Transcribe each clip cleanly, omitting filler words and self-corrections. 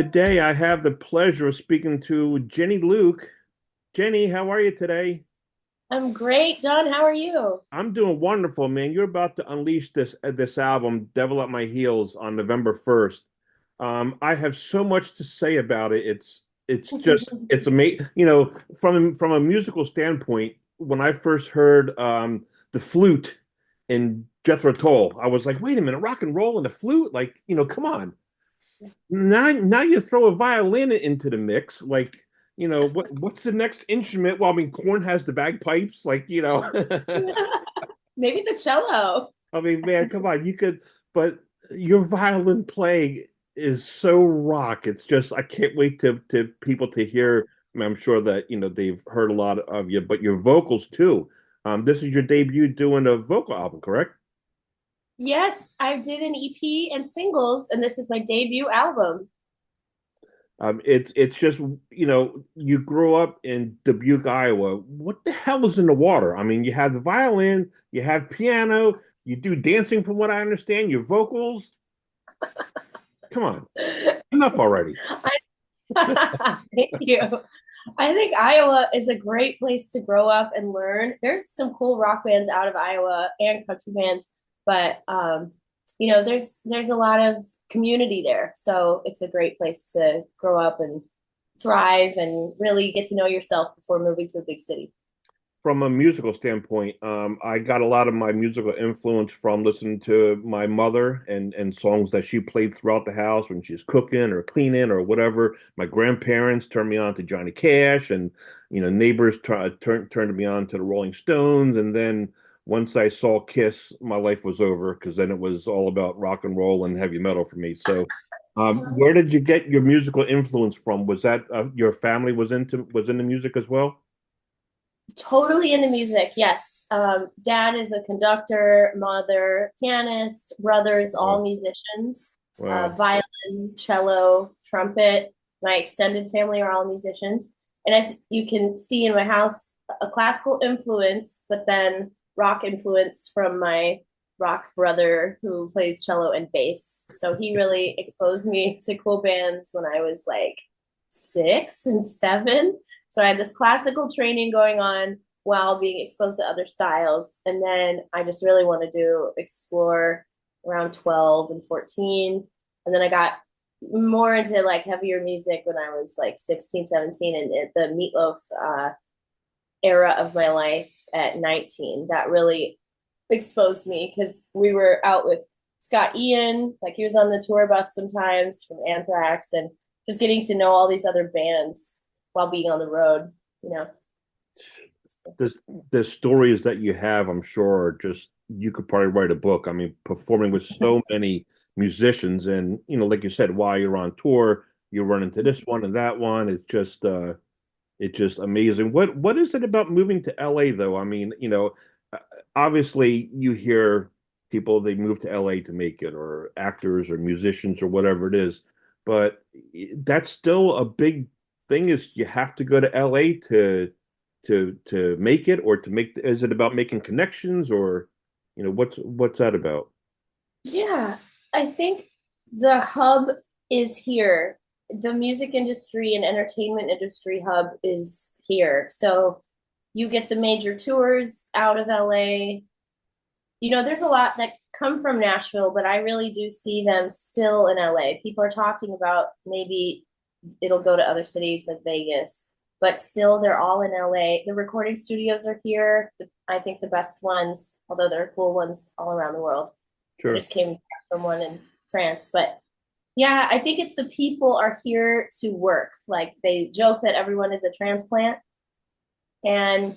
Today, I have the pleasure of speaking to Ginny Luke. Jenny, how are you today? I'm great, John. How are you? I'm doing wonderful, man. You're about to unleash this album, "Devil at My Heels," on November 1st. I have so much to say about it. It's amazing. From a musical standpoint, when I first heard the flute in Jethro Tull, I was like, wait a minute, rock and roll and the flute? Like, come on. Now you throw a violin into the mix, like what's the next instrument? Well, I mean, Corn has the bagpipes, like Maybe the cello. I mean, man, come on, you could, but your violin playing is so rock. It's just I can't wait to people to hear. I mean, I'm sure that they've heard a lot of you, but your vocals too. This is your debut doing a vocal album, correct? Yes, I did an EP and singles, and this is my debut album. It's just you grew up in Dubuque, Iowa. What the hell is in the water? I mean, you have the violin, you have piano, you do dancing, from what I understand. Your vocals. Come on, enough already. Thank you. I think Iowa is a great place to grow up and learn. There's some cool rock bands out of Iowa and country bands, but there's a lot of community there. So it's a great place to grow up and thrive and really get to know yourself before moving to a big city. From a musical standpoint, I got a lot of my musical influence from listening to my mother and songs that she played throughout the house when she's cooking or cleaning or whatever. My grandparents turned me on to Johnny Cash, and neighbors turned me on to the Rolling Stones. And then once I saw Kiss, my life was over because then it was all about rock and roll and heavy metal for me. So, where did you get your musical influence from? Was that your family was into music as well? Totally into music, yes. Dad is a conductor, mother, pianist, brothers, Wow. all musicians, Wow. violin, cello, trumpet. My extended family are all musicians. And as you can see in my house, a classical influence, but then rock influence from my rock brother who plays cello and bass. So he really exposed me to cool bands when I was like 6 and 7. So I had this classical training going on while being exposed to other styles. And then I just really wanted to explore around 12 and 14. And then I got more into like heavier music when I was like 16, 17, and the Meatloaf era of my life at 19. That really exposed me because we were out with Scott Ian, like he was on the tour bus sometimes from Anthrax, and just getting to know all these other bands while being on the road, you know. this the stories that you have, I'm sure, are just you could probably write a book. I mean, performing with so many musicians, and like you said, while you're on tour, you run into this one and that one. It's just amazing. What is it about moving to LA though? I mean, uh, obviously you hear people they move to LA to make it, or actors or musicians or whatever it is, but that's still a big thing. Is you have to go to LA to make it, or to make is it about making connections, or what's that about? Yeah, I think the hub is here. The music industry and entertainment industry hub is here. So you get the major tours out of LA. There's a lot that come from Nashville, but I really do see them still in LA. People are talking about maybe it'll go to other cities like Vegas, but still they're all in LA. The recording studios are here. I think the best ones, although there are cool ones all around the world. I Sure. just came back from one in France, but yeah, I think it's the people are here to work. Like they joke that everyone is a transplant and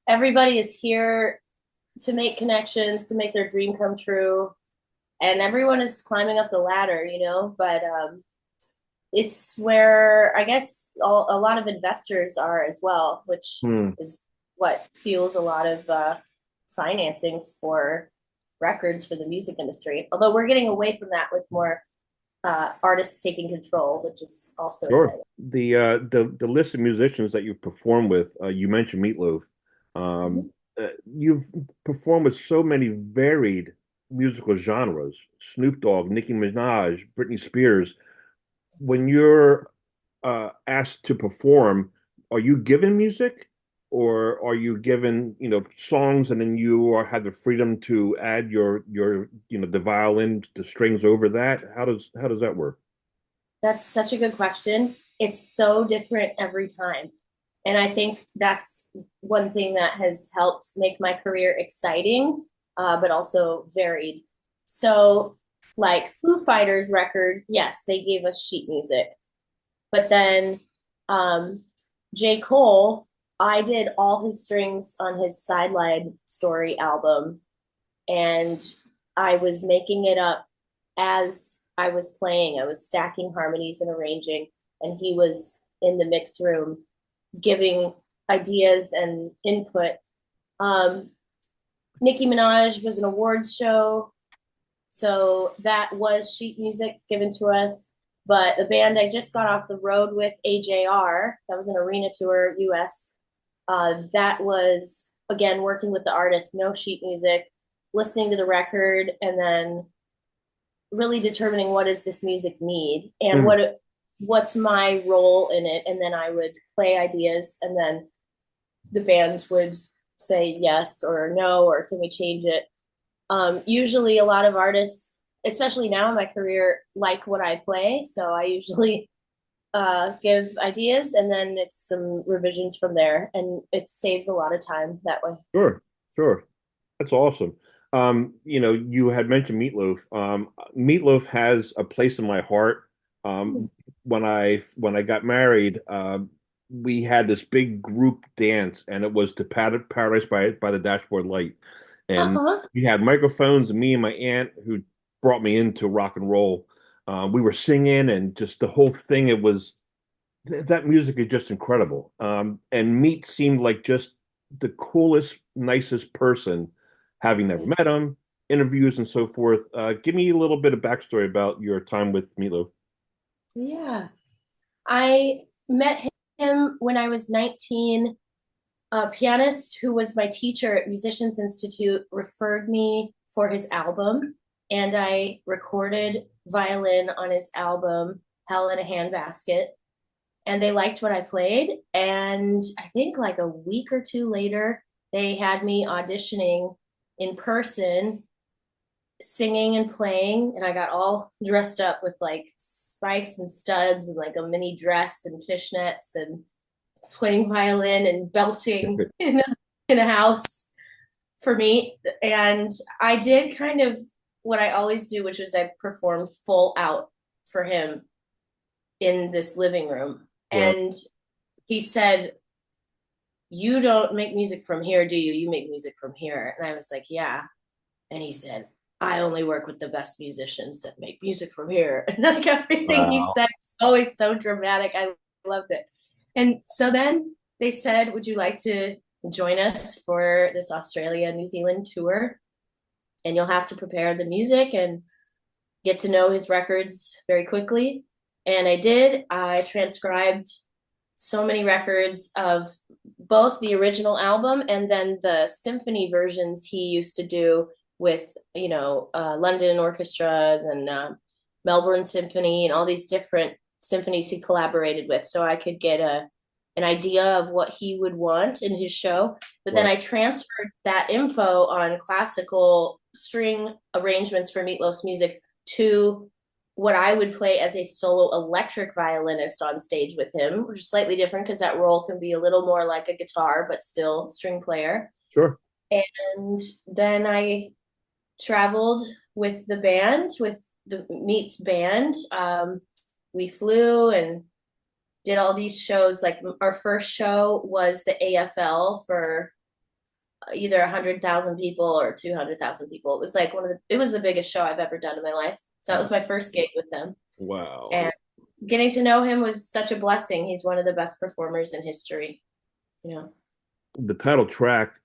everybody is here to make connections, to make their dream come true. And everyone is climbing up the ladder, but it's where I guess a lot of investors are as well, which Hmm. is what fuels a lot of financing for records for the music industry. Although we're getting away from that with more artists taking control, which is also Sure. exciting. The list of musicians that you've performed with, you mentioned Meatloaf. Mhm. You've performed with so many varied musical genres: Snoop Dogg, Nicki Minaj, Britney Spears. when you're asked to perform, are you given music, or are you given, songs, and then you are have the freedom to add your the violin, the strings over that? How does that work? That's such a good question. It's so different every time. And I think that's one thing that has helped make my career exciting, but also varied. So, like Foo Fighters record, yes, they gave us sheet music. But then um, J. Cole, I did all his strings on his Sideline Story album, and I was making it up as I was playing. I was stacking harmonies and arranging, and he was in the mix room giving ideas and input. Um, Nicki Minaj was an awards show, so that was sheet music given to us. But the band I just got off the road with, AJR, that was an arena tour, US. That was, again, working with the artist, no sheet music, listening to the record, and then really determining what does this music need and Mm. what's my role in it. And then I would play ideas, and then the band would say yes or no, or can we change it? Usually, a lot of artists, especially now in my career, like what I play. So I usually give ideas, and then it's some revisions from there. And it saves a lot of time that way. Sure, sure. That's awesome. You had mentioned Meatloaf. Meatloaf has a place in my heart. When I got married, we had this big group dance, and it was to Paradise by the Dashboard Light, Uh and huh. we had microphones, and me and my aunt, who brought me into rock and roll, we were singing, and just the whole thing. It was that music is just incredible. And Meat seemed like just the coolest, nicest person, having never met him, interviews and so forth. Give me a little bit of backstory about your time with Meatloaf. Yeah. I met him when I was 19. A pianist who was my teacher at Musicians Institute referred me for his album, and I recorded violin on his album, Hell in a Handbasket. And they liked what I played. And I think like a week or two later, they had me auditioning in person, singing and playing. And I got all dressed up with like spikes and studs and like a mini dress and fishnets, and playing violin and belting in a house for me. And I did kind of what I always do, which is I performed full out for him in this living room. Well, And he said, "You don't make music from here, do you? You make music from here." And I was like, "Yeah." And he said, "I only work with the best musicians that make music from here." And like everything he wow. said was always so dramatic. I loved it. And so then they said, "Would you like to join us for this Australia, New Zealand tour? And you'll have to prepare the music and get to know his records very quickly." And I did. I transcribed so many records of both the original album and then the symphony versions he used to do with, London orchestras and Melbourne Symphony and all these different symphonies he collaborated with. So I could get an idea of what he would want in his show. But then Wow. I transferred that info on classical string arrangements for Meatloaf's music to what I would play as a solo electric violinist on stage with him, which is slightly different because that role can be a little more like a guitar, but still string player. Sure. And then I traveled with the band, with the Meets band. We flew and did all these shows. Like our first show was the AFL for either 100,000 people or 200,000 people. It was like it was the biggest show I've ever done in my life. So that was my first gig with them. Wow. And getting to know him was such a blessing. He's one of the best performers in history, you know. The title track,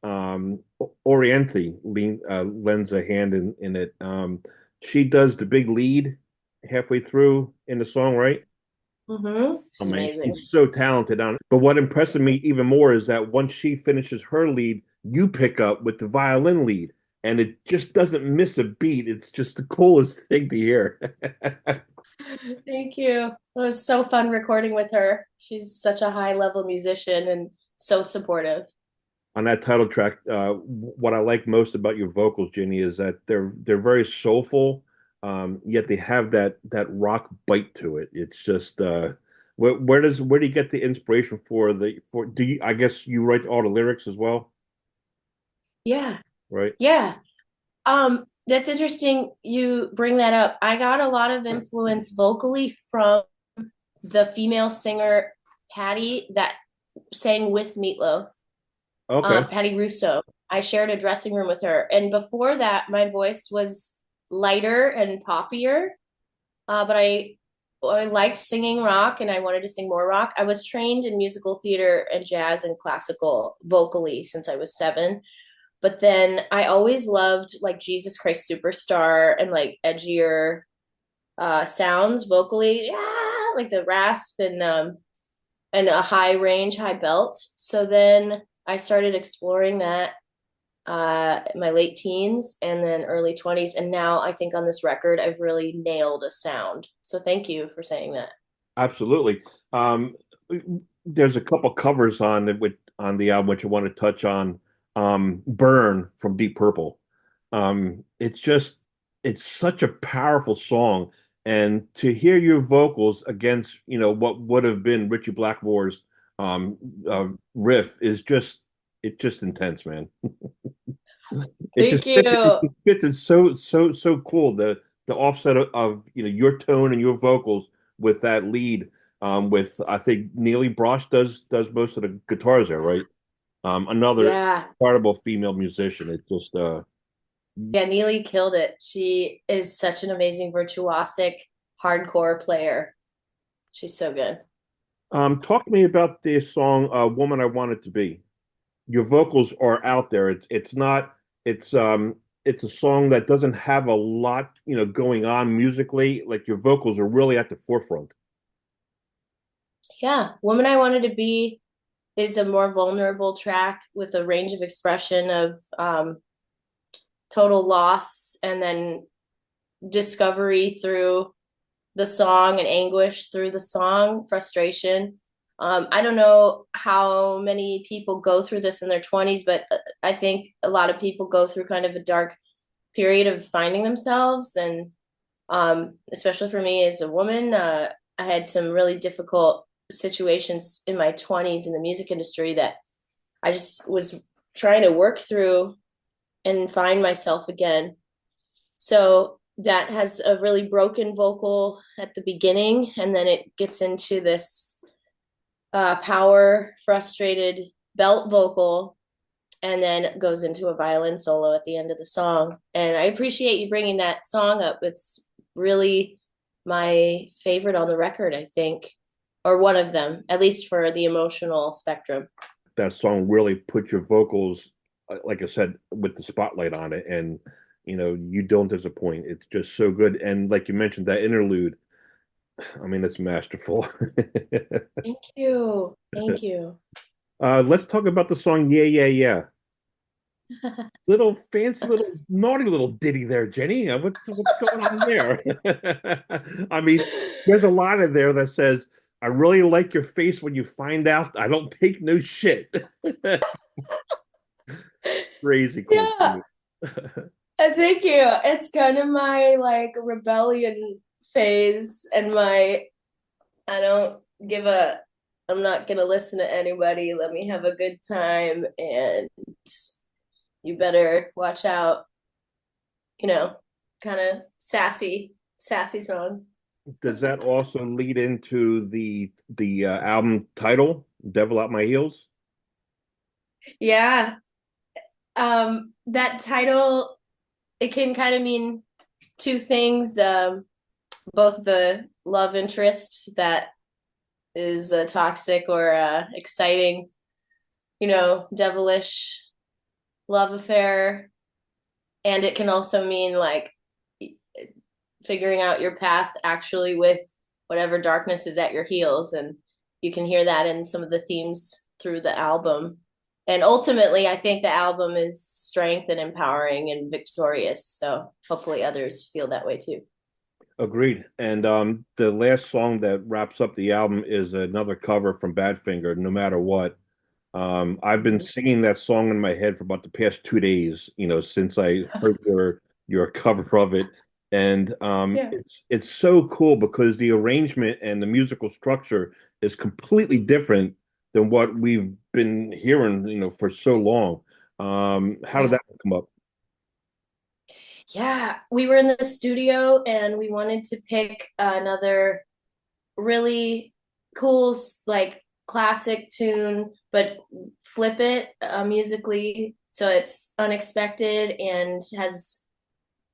Oriente, lends a hand in it. She does the big lead halfway through in the song, right? I She's mean, amazing. she's so talented on it. But what impresses me even more is that once she finishes her lead, you pick up with the violin lead, and it just doesn't miss a beat. It's just the coolest thing to hear. Thank you. It was so fun recording with her. She's such a high level musician and so supportive. On that title track, what I like most about your vocals, Ginny, is that they're very soulful, yet they have that rock bite to it. It's just where do you get the inspiration for the for do you I guess you write all the lyrics as well, Yeah. right? Yeah. That's interesting you bring that up. I got a lot of influence vocally from the female singer Patty that sang with Meatloaf, Okay. Patty Russo. I shared a dressing room with her. And before that, my voice was lighter and poppier, but I liked singing rock and I wanted to sing more rock. I was trained in musical theater and jazz and classical vocally since I was 7. But then I always loved like Jesus Christ Superstar and like edgier sounds vocally, yeah, like the rasp and a high range, high belt. So then I started exploring that in my late teens and then early 20s. And now I think on this record, I've really nailed a sound. So thank you for saying that. Absolutely. Um, there's a couple covers on it with on the album which I want to touch on. Burn from Deep Purple. It's just it's such a powerful song, and to hear your vocals against what would have been Richie Blackmore's um, riff is just intense, man. It just Thank you. it fits it so cool. The offset of your tone and your vocals with that lead. With I think Neely Brosh does most of the guitars there, right? Another Yeah. incredible female musician. It just Yeah, Neely killed it. She is such an amazing virtuosic hardcore player. She's so good. talk to me about the song "Woman I Wanted to Be." Your vocals are out there. It's not it's a song that doesn't have a lot going on musically. Like your vocals are really at the forefront. Yeah, Woman I Wanted to Be is a more vulnerable track with a range of expression of total loss and then discovery through the song and anguish through the song, frustration. I don't know how many people go through this in their 20s, but I think a lot of people go through kind of a dark period of finding themselves. And especially for me as a woman, I had some really difficult situations in my 20s in the music industry that I just was trying to work through and find myself again. So that has a really broken vocal at the beginning, and then it gets into this power, frustrated belt vocal, and then goes into a violin solo at the end of the song. And I appreciate you bringing that song up. It's really my favorite on the record, I think, or one of them, at least for the emotional spectrum. That song really put your vocals, like I said, with the spotlight on it, and you don't disappoint. It's just so good, and like you mentioned, that interlude. I mean, it's masterful. Thank you. Thank you. Let's talk about the song "Yeah Yeah Yeah." Little fancy, little naughty little ditty there, Jenny. What's going on there? I mean, there's a line in there that says, "I really like your face when you find out I don't take no shit." Crazy cool to Yeah, me. thank you. It's kind of my like rebellion phase and my I don't give a I'm not gonna listen to anybody. Let me have a good time and you better watch out, you know, kind of sassy song. Does that also lead into the album title, "Devil at My Heels"? Yeah. That title it can kind of mean two things. Both the love interest that is toxic or exciting, devilish love affair. And it can also mean like figuring out your path actually with whatever darkness is at your heels. And you can hear that in some of the themes through the album. And ultimately, I think the album is strength and empowering and victorious. So hopefully others feel that way too. Agreed. And the last song that wraps up the album is another cover from Badfinger, No Matter What. I've been Mhm. singing that song in my head for about the past 2 days, since I heard your cover of it. And Yeah. it's so cool because the arrangement and the musical structure is completely different than what we've been hearing, for so long. How did Yeah. that come up? Yeah. We were in the studio and we wanted to pick another really cool, like classic tune, but flip it musically so it's unexpected and has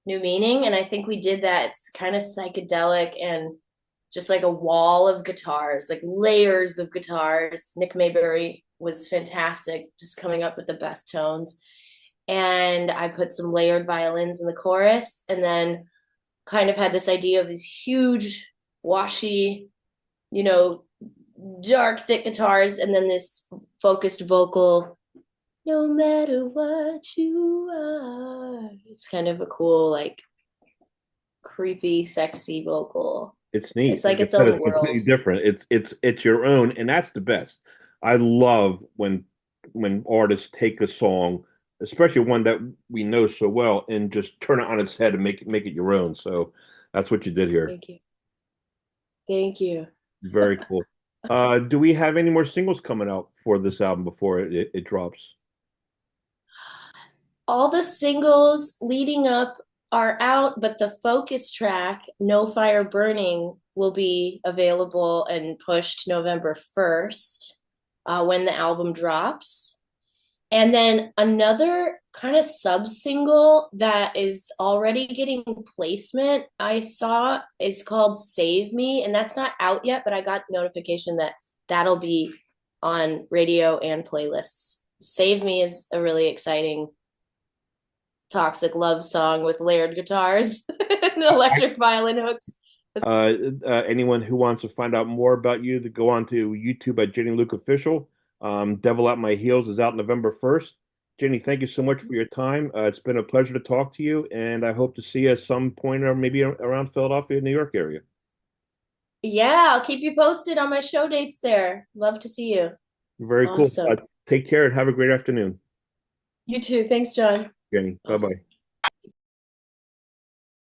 new meaning. And I think we did that. It's kind of psychedelic and just like a wall of guitars, like layers of guitars. Nick Mayberry was fantastic, just coming up with the best tones. And I put some layered violins in the chorus, and then kind of had this idea of these huge, washy, you know, dark, thick guitars, and then this focused vocal. No matter what you are, it's kind of a cool, like creepy, sexy vocal. It's neat. It's Like like I its said, own it's completely world. different. It's your own, and that's the best. I love when artists take a song, especially one that we know so well, and just turn it on its head and make it your own. So that's what you did here. Thank you. Thank you. Very cool. Do we have any more singles coming out for this album before it drops? All the singles leading up are out, but the focus track, No Fire Burning, will be available and pushed November 1st when the album drops. And then another kind of sub single that is already getting placement I saw is called Save Me. And that's not out yet, but I got notification that that'll be on radio and playlists. Save Me is a really exciting toxic love song with layered guitars and electric violin hooks. Anyone who wants to find out more about you, to go on to YouTube at Ginny Luke Official. Devil at My Heels is out November 1st. Jenny, thank you so much for your time. It's been a pleasure to talk to you, and I hope to see you at some point or maybe around Philadelphia, New York area. Yeah, I'll keep you posted on my show dates there. Love to see you. Very cool. Awesome. Take care and have a great afternoon, You too. Thanks, John. Jenny. Bye Awesome. bye.